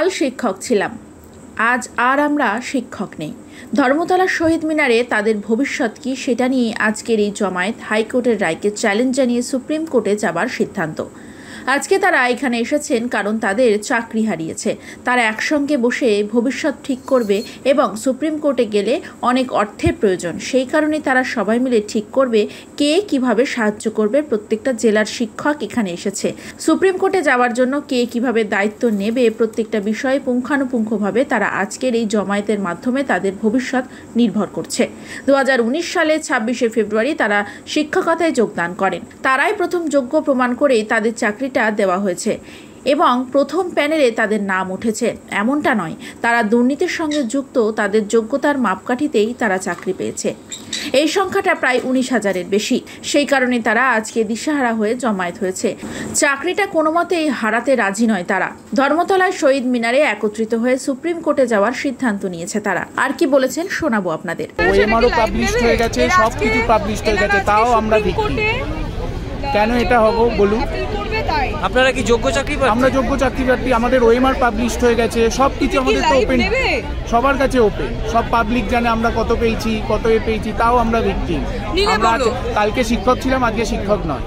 কাল শিক্ষক ছিলাম, আজ আর আমরা শিক্ষক নেই। ধর্মতলার শহীদ মিনারে তাদের ভবিষ্যৎ কি সেটা নিয়ে আজকের এই জমায়েত হাইকোর্টের রায়কে চ্যালেঞ্জ জানিয়ে সুপ্রিম কোর্টে যাবার সিদ্ধান্ত। আজকে তারা এখানে এসেছেন কারণ তাদের চাকরি হারিয়েছে। তারা একসঙ্গে বসে ভবিষ্যৎ ঠিক করবে এবং সুপ্রিম কোর্টে গেলে অনেক অর্থের প্রয়োজন। সেই কারণে তারা সবাই মিলে ঠিক করবে কে কিভাবে সাহায্য করবে। প্রত্যেকটা জেলার শিক্ষক এখানে এসেছে সুপ্রিম কোর্টে যাওয়ার জন্য। কে কিভাবে দায়িত্ব নেবে প্রত্যেকটা বিষয়ে পুঙ্খানুপুঙ্খভাবে তারা আজকের এই জমায়েতের মাধ্যমে তাদের ভবিষ্যৎ নির্ভর করছে। 2019 সালে 26শে ফেব্রুয়ারি তারা শিক্ষকতায় যোগদান করেন। তারাই প্রথম যোগ্য প্রমাণ করে তাদের চাকরিটা দেওয়া হয়েছে এবং প্রথম প্যানেলে তাদের নাম উঠেছে এমনটা নয়। তারা দুর্নীতির সঙ্গে যুক্ত, তাদের যোগ্যতার মাপকাঠিতেই তারা চাকরি পেয়েছে। এই সংখ্যাটা প্রায় 19,000-এর বেশি। সেই কারণে তারা আজকে দিশাহারা হয়ে জমায়েত হয়েছে। চাকরিটা কোনো মতেই হারাতে রাজি নয় তারা। ধর্মতলায় শহীদ মিনারে একত্রিত হয়ে সুপ্রিম কোর্টে যাওয়ার সিদ্ধান্ত নিয়েছে তারা। আর কি বলেছেন শোনাবো আপনাদের। ওএমআরও পাবলিশ হয়ে গেছে, সবকিছু পাবলিশ হয়ে গেছে, তাও আমরা কেন এটা হবো বলুন? আপনারা কি যোগ্য চাকরি প্রার্থী? আমরা যোগ্য চাকরি প্রার্থী। আমাদের ওএমআর পাবলিশ হয়ে গেছে, সবকিছু আমাদের তো ওপেন, সবার কাছে ওপেন, সব পাবলিক জানে আমরা কত পেয়েছি, কত পেয়েছি, তাও আমরা ভিকটিম। আমরা কালকে শিক্ষক ছিলাম, আজকে শিক্ষক নয়।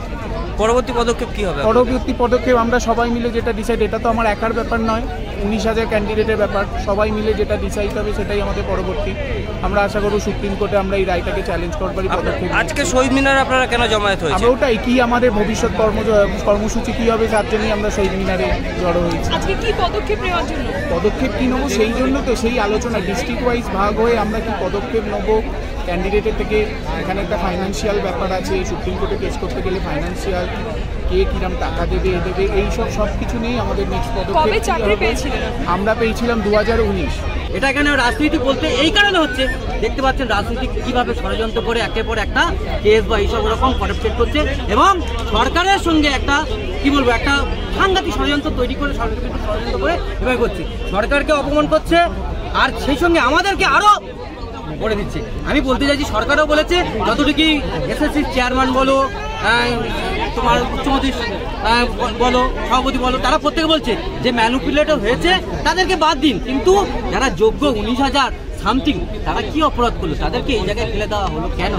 পরবর্তী পদক্ষেপ কি হবে? পরবর্তী পদক্ষেপ আমরা সবাই মিলে যেটা ডিসাইড, এটা তো আমার একার ব্যাপার নয়, 19,000 ক্যান্ডিডেটের ব্যাপার। সবাই মিলে যেটা ডিসাইড হবে সেটাই আমাদের পরবর্তী। আমরা আশা করব সুপ্রিম কোর্টে আমরা এই রায়টাকে চ্যালেঞ্জ করতে পারি। পদক্ষেপ আজকে শহীদ মিনারে আপনারা কেন জমায়েত হয়েছে? আমরা ওটাই কি আমাদের ভবিষ্যৎ কর্মসূচি কি হবে তার জন্যই আমরা শহীদ মিনারে জড়ো হয়েছি। আজকে কি পদক্ষেপ নেওয়ার জন্য? পদক্ষেপ কি নেবো সেই জন্য তো সেই আলোচনা, ডিস্ট্রিক্ট ওয়াইজ ভাগ হয়ে আমরা কি পদক্ষেপ নেবো ক্যান্ডিডেটের থেকে। এখানে একটা ফাইন্যান্সিয়াল ব্যাপার আছে, সুপ্রিম কোর্টে কেস করতে গেলে ফাইন্যান্সিয়াল কে কিরম টাকা দেবে এইসব সব কিছু নিয়েই আমাদের নেক্সট পদক্ষেপ। আমরা পেয়েছিলাম 2019। এটা এখানে রাজনীতি বলতে এই কারণে হচ্ছে, দেখতে পাচ্ছেন রাজনীতি কিভাবে ষড়যন্ত্র করে একের পর একটা কেস বা এইসব রকম পদক্ষেপ করছে এবং সরকারের সঙ্গে একটা কি বলবো একটা সাংঘাতিক ষড়যন্ত্র তৈরি করে সরকারকে ষড়যন্ত্র করে এভাবে করছে, সরকারকে অপমান করছে আর সেই সঙ্গে আমাদেরকে আরো করে দিচ্ছে। আমি বলতে চাইছি সরকারও বলেছে যতটুকু এসএসসি চেয়ারম্যান বলো, তোমার মুখ্যমন্ত্রী বলো, সভাপতি বলো, তারা প্রত্যেকে বলছে যে ম্যানিপুলেটর হয়েছে তাদেরকে বাদ দিন। কিন্তু যারা যোগ্য 19,000 সামথিং, তারা কি অপরাধ করলো? তাদেরকে এই জায়গায় ফেলে দেওয়া হলো কেন?